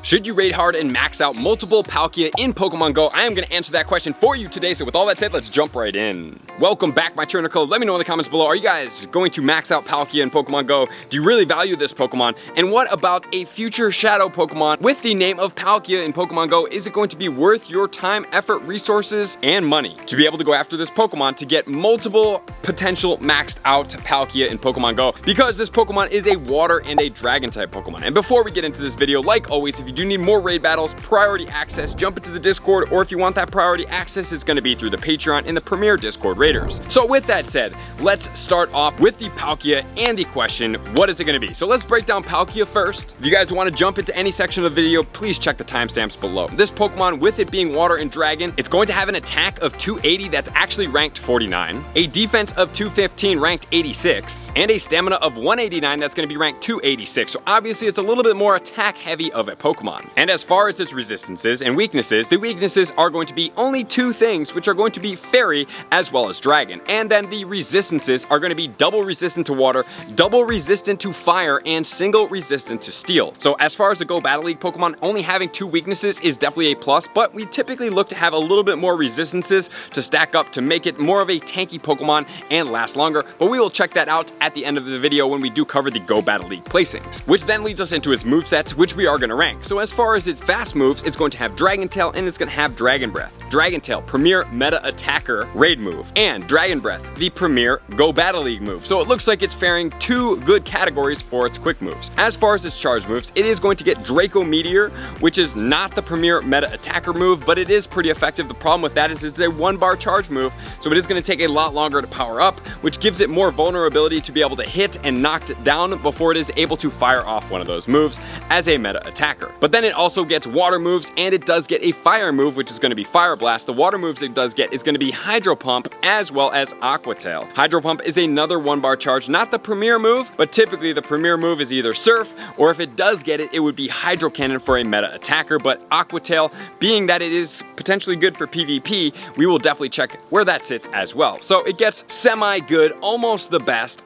Should you raid hard and max out multiple Palkia in Pokemon Go? I am going to answer that question for you today, so with all that said, let's jump right in. Welcome back, my Turnicle. Let me know in the comments below, are you guys going to max out Palkia in Pokemon Go? Do you really value this Pokemon? And what about a future Shadow Pokemon with the name of Palkia in Pokemon Go? Is it going to be worth your time, effort, resources, and money to be able to go after this Pokemon to get multiple potential maxed out Palkia in Pokemon Go? Because this Pokemon is a water and a dragon type Pokemon. And before we get into this video, like always, if you do need more raid battles, priority access, jump into the Discord, or if you want that priority access, it's going to be through the Patreon and the Premier Discord Raiders. So with that said, let's start off with the Palkia and the question, what is it going to be? So let's break down Palkia first. If you guys want to jump into any section of the video, please check the timestamps below. This Pokemon, with it being water and dragon, it's going to have an attack of 280 that's actually ranked 49, a defense of 215 ranked 86, and a stamina of 189 that's going to be ranked 286. So obviously it's a little bit more attack heavy of a Pokemon. And as far as its resistances and weaknesses, the weaknesses are going to be only two things, which are going to be fairy as well as dragon. And then the resistances are going to be double resistant to water, double resistant to fire, and single resistant to steel. So as far as the Go Battle League Pokemon, only having two weaknesses is definitely a plus, but we typically look to have a little bit more resistances to stack up to make it more of a tanky Pokemon and last longer. But we will check that out at the end of the video when we do cover the Go Battle League placings, which then leads us into its movesets, which we are going to rank. So as far as its fast moves, it's going to have Dragon Tail and it's going to have Dragon Breath. Dragon Tail, premier meta attacker raid move, and Dragon Breath, the premier Go Battle League move. So it looks like it's faring two good categories for its quick moves. As far as its charge moves, it is going to get Draco Meteor, which is not the premier meta attacker move, but it is pretty effective. The problem with that is it's a 1-bar charge move, so it is going to take a lot longer to power up, which gives it more vulnerability to be able to hit and knock it down before it is able to fire off one of those moves as a meta attacker. But then it also gets water moves, and it does get a fire move, which is going to be Fire Blast. The water moves it does get is going to be Hydro Pump as well as Aqua Tail. Hydro Pump is another 1-bar charge, not the premier move, but typically the premier move is either Surf, or if it does get it, it would be Hydro Cannon for a meta attacker. But Aqua Tail, being that it is potentially good for PvP, we will definitely check where that sits as well. So it gets semi-good, almost the best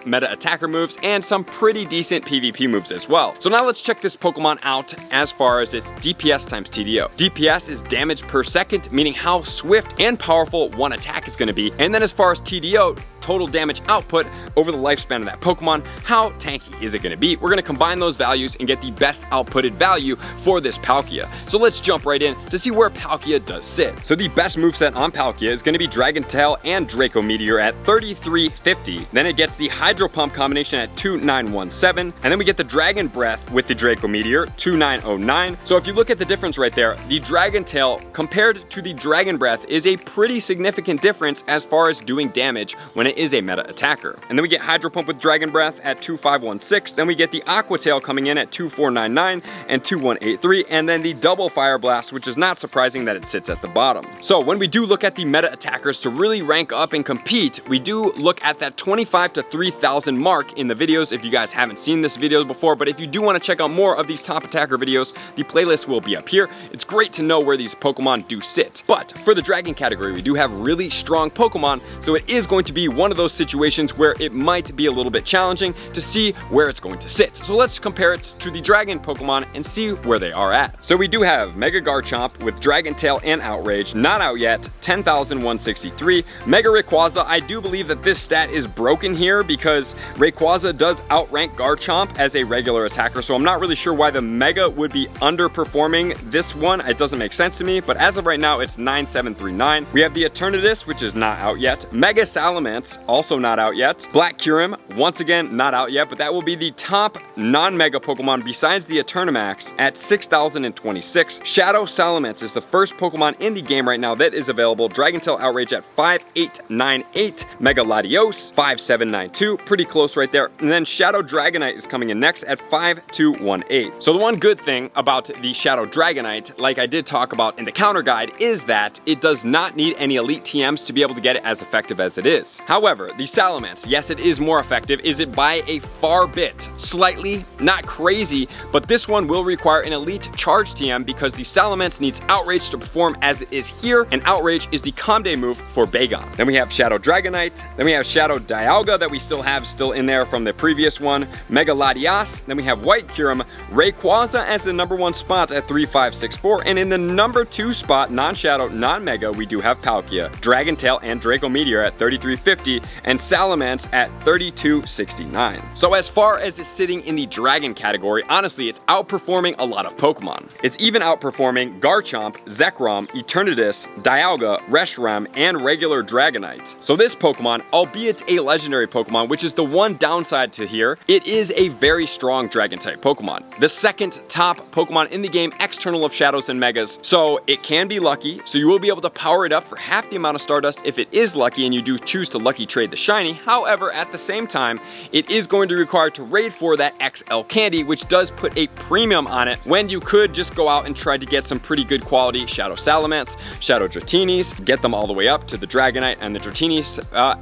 meta attacker moves, and some pretty decent PvP moves as well. So now let's check this Pokemon out as far as its DPS times TDO. DPS is damage per second, meaning how swift and powerful one attack is going to be. And then as far as TDO, total damage output over the lifespan of that Pokemon, how tanky is it going to be? We're going to combine those values and get the best outputted value for this Palkia. So let's jump right in to see where Palkia does sit. So the best moveset on Palkia is going to be Dragon Tail and Draco Meteor at 3350. Then it gets the Hydro Pump combination at 2917. And then we get the Dragon Breath with the Draco Meteor, 2909. So if you look at the difference right there, the Dragon Tail compared to the Dragon Breath is a pretty significant difference as far as doing damage when it is a meta attacker. And then we get Hydro Pump with Dragon Breath at 2516. Then we get the Aqua Tail coming in at 2499 and 2183. And then the double Fire Blast, which is not surprising that it sits at the bottom. So when we do look at the meta attackers to really rank up and compete, we do look at that 25 to 3000 mark in the videos if you guys haven't seen this video before. But if you do want to check out more of these top attacker videos, the playlist will be up here. It's great to know where these Pokemon do sit. But for the Dragon category, we do have really strong Pokemon, so it is going to be one of those situations where it might be a little bit challenging to see where it's going to sit. So let's compare it to the Dragon Pokemon and see where they are at. So we do have Mega Garchomp with Dragon Tail and Outrage, not out yet, 10,163. Mega Rayquaza, I do believe that this stat is broken here because Rayquaza does outrank Garchomp as a regular attacker, so I'm not really sure why the Mega would be underperforming this one. It doesn't make sense to me, but as of right now, it's 9739. We have the Eternatus, which is not out yet. Mega Salamence, also not out yet. Black Kyurem, once again, not out yet, but that will be the top non-Mega Pokemon besides the Eternamax at 6,026. Shadow Salamence is the first Pokemon in the game right now that is available. Dragon Tail Outrage at 5898. Mega Latios, 5792. Pretty close right there. And then Shadow Dragonite is coming in next at 5218. So the one good thing about the Shadow Dragonite, like I did talk about in the counter guide, is that it does not need any elite TMs to be able to get it as effective as it is. However, the Salamence, yes, it is more effective. Is it by a far bit? Slightly, not crazy, but this one will require an elite charge TM because the Salamence needs Outrage to perform as it is here, and Outrage is the Comde move for Bagon. Then we have Shadow Dragonite, then we have Shadow Dialga that we still have in there from the previous one, Mega Latias, then we have White Kyurem, Rayquaza as the number 1 spot at 3564, and in the number 2 spot, non-Shadow, non-Mega, we do have Palkia, Dragon Tail, and Draco Meteor at 3350, and Salamence at 3269. So as far as it's sitting in the Dragon category, honestly, it's outperforming a lot of Pokemon. It's even outperforming Garchomp, Zekrom, Eternatus, Dialga, Reshiram, and regular Dragonite. So this Pokemon, albeit a legendary Pokemon, which is the one downside to here, it is a very strong Dragon-type Pokemon. The second top Pokemon in the game, external of Shadows and Megas. So it can be lucky, so you will be able to power it up for half the amount of Stardust if it is lucky and you do choose to lucky trade the shiny. However, at the same time, it is going to require to raid for that XL candy, which does put a premium on it when you could just go out and try to get some pretty good quality Shadow Salamence, Shadow Dratinis, get them all the way up to the Dragonite and the Dratini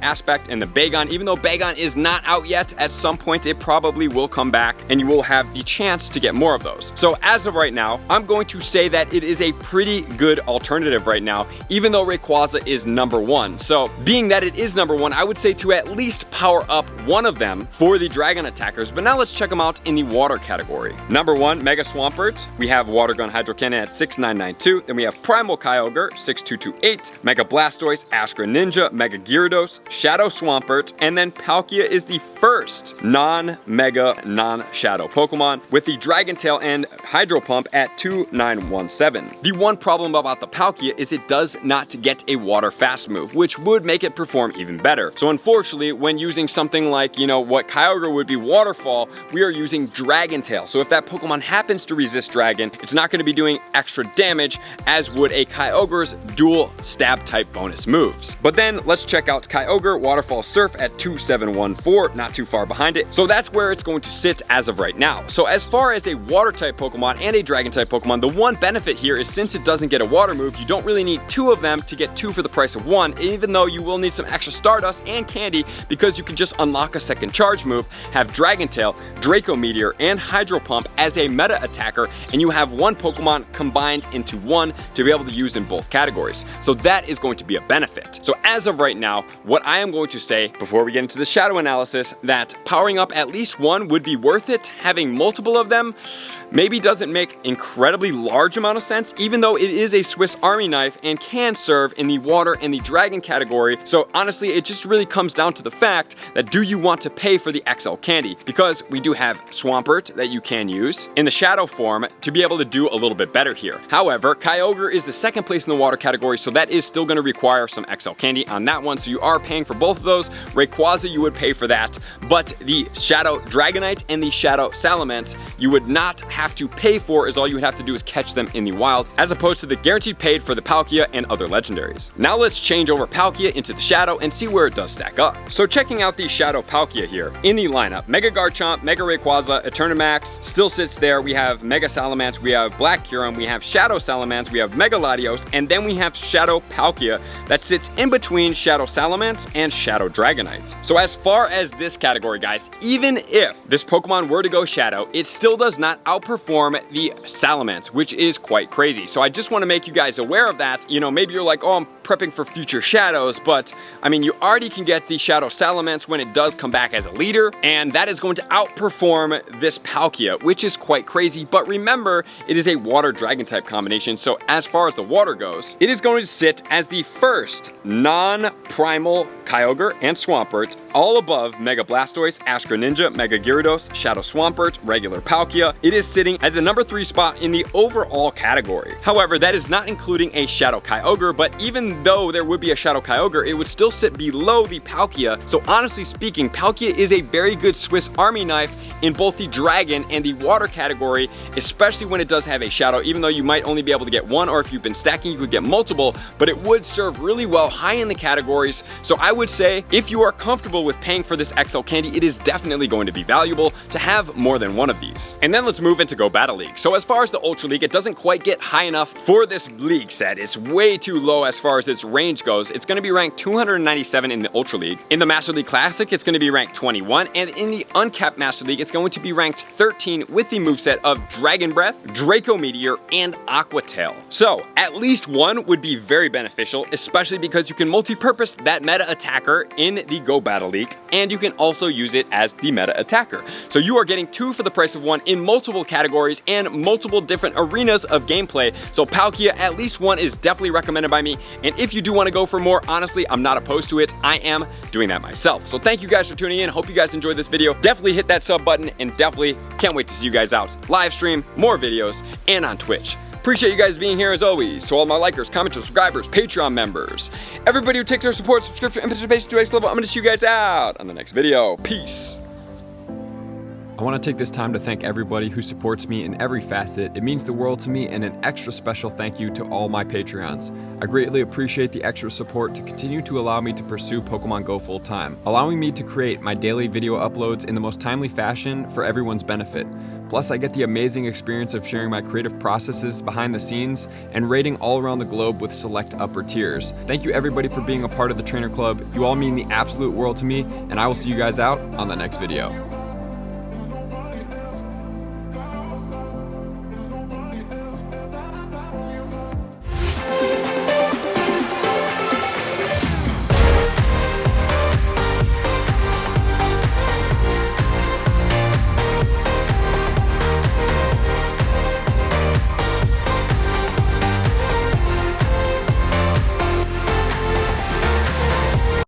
aspect, and the Bagon. Even though Bagon is not out yet, at some point it probably will come back and you will have the chance to get more of those. So as of right now, I'm going to say that it is a pretty good alternative right now, even though Rayquaza is number 1. So being that it is number 1, I would say to at least power up one of them for the Dragon attackers. But now let's check them out in the water category. Number 1, Mega Swampert. We have Water Gun Hydro Cannon at 6992. Then we have Primal Kyogre, 6228. Mega Blastoise, Ashgra Ninja, Mega Gyarados, Shadow Swampert, and then Palkia is the first non-Mega, non-Shadow Pokemon with the Dragon Tail and Hydro Pump at 2917. The one problem about the Palkia is it does not get a water fast move, which would make it perform even better. So unfortunately, when using something like, what Kyogre would be Waterfall, we are using Dragon Tail. So if that Pokemon happens to resist Dragon, it's not going to be doing extra damage as would a Kyogre's dual stab type bonus moves. But then let's check out Kyogre Waterfall Surf at 2714, not too far behind it. So that's where it's going to sit as of right now. So as far as a water type Pokemon and a Dragon type Pokemon, the one benefit here is since it doesn't get a water move, you don't really need 2 of them to get 2 for the price of 1, even though you will need some extra Stardust and candy because you can just unlock a second charge move, have Dragon Tail, Draco Meteor, and Hydro Pump as a meta attacker, and you have 1 Pokemon combined into 1 to be able to use in both categories. So that is going to be a benefit. So as of right now, what I am going to say before we get into the shadow analysis, that powering up at least 1 would be worth it. Having multiple of them maybe doesn't make incredibly large amount of sense, even though it is a Swiss Army knife and can serve in the water and the Dragon category. So honestly, it just really comes down to the fact that do you want to pay for the XL candy? Because we do have Swampert that you can use in the shadow form to be able to do a little bit better here. However, Kyogre is the second place in the water category, so that is still going to require some XL candy on that one, so you are paying for both of those. Rayquaza, you would pay for that, but the Shadow Dragonite and the Shadow Salamence, you would not have to pay for, as all you would have to do is catch them in the wild, as opposed to the guaranteed paid for the Palkia and other legendaries. Now let's change over Palkia into the Shadow and see where it does stack up. So checking out the Shadow Palkia here, in the lineup, Mega Garchomp, Mega Rayquaza, Eternamax still sits there. We have Mega Salamence, we have Black Kyurem, we have Shadow Salamence, we have Mega Latios, and then we have Shadow Palkia that sits in between Shadow Salamence and Shadow Dragonite. So as far as this category, guys, even if this Pokemon were to go Shadow, it still does not outperform the Salamence, which is quite crazy. So I just want to make you guys aware of that. Maybe you're like, oh, I'm prepping for future Shadows, but I mean, you already can get the Shadow Salamence when it does come back as a leader, and that is going to outperform this Palkia, which is quite crazy. But remember, it is a water dragon type combination, so as far as the water goes, it is going to sit as the first non-primal Kyogre and Swampert, all above Mega Blastoise, Ashgra Ninja, Mega Gyarados, Shadow Swampert, regular Palkia. It is sitting at the number 3 spot in the overall category. However, that is not including a Shadow Kyogre, but even though there would be a Shadow Kyogre, it would still sit below the Palkia. So honestly speaking, Palkia is a very good Swiss Army knife in both the Dragon and the Water category, especially when it does have a Shadow, even though you might only be able to get 1, or if you've been stacking, you could get multiple, but it would serve really well high in the categories. So I would say if you are comfortable with paying for this XL candy, it is definitely going to be valuable to have more than one of these. And then let's move into Go Battle League. So as far as the Ultra League, it doesn't quite get high enough for this league set. It's way too low as far as its range goes. It's going to be ranked 297 in the Ultra League. In the Master League Classic, it's going to be ranked 21, and in the Uncapped Master League, it's going to be ranked 13 with the moveset of Dragon Breath, Draco Meteor, and Aqua Tail. So at least 1 would be very beneficial, especially because you can multi-purpose that meta attacker in the Go Battle League leak, and you can also use it as the meta attacker. So you are getting 2 for the price of 1 in multiple categories and multiple different arenas of gameplay. So Palkia, at least 1 is definitely recommended by me, and if you do want to go for more, honestly, I'm not opposed to it. I am doing that myself. So thank you guys for tuning in. Hope you guys enjoyed this video. Definitely hit that sub button, and definitely can't wait to see you guys out live stream, more videos, and on Twitch. Appreciate you guys being here as always. To all my likers, commenters, subscribers, Patreon members, everybody who takes their support, subscription, and participation to the next level, I'm gonna see you guys out on the next video. Peace. I want to take this time to thank everybody who supports me in every facet. It means the world to me, and an extra special thank you to all my Patreons. I greatly appreciate the extra support to continue to allow me to pursue Pokemon Go full time, allowing me to create my daily video uploads in the most timely fashion for everyone's benefit. Plus, I get the amazing experience of sharing my creative processes behind the scenes and raiding all around the globe with select upper tiers. Thank you everybody for being a part of the Trainer Club. You all mean the absolute world to me, and I will see you guys out on the next video.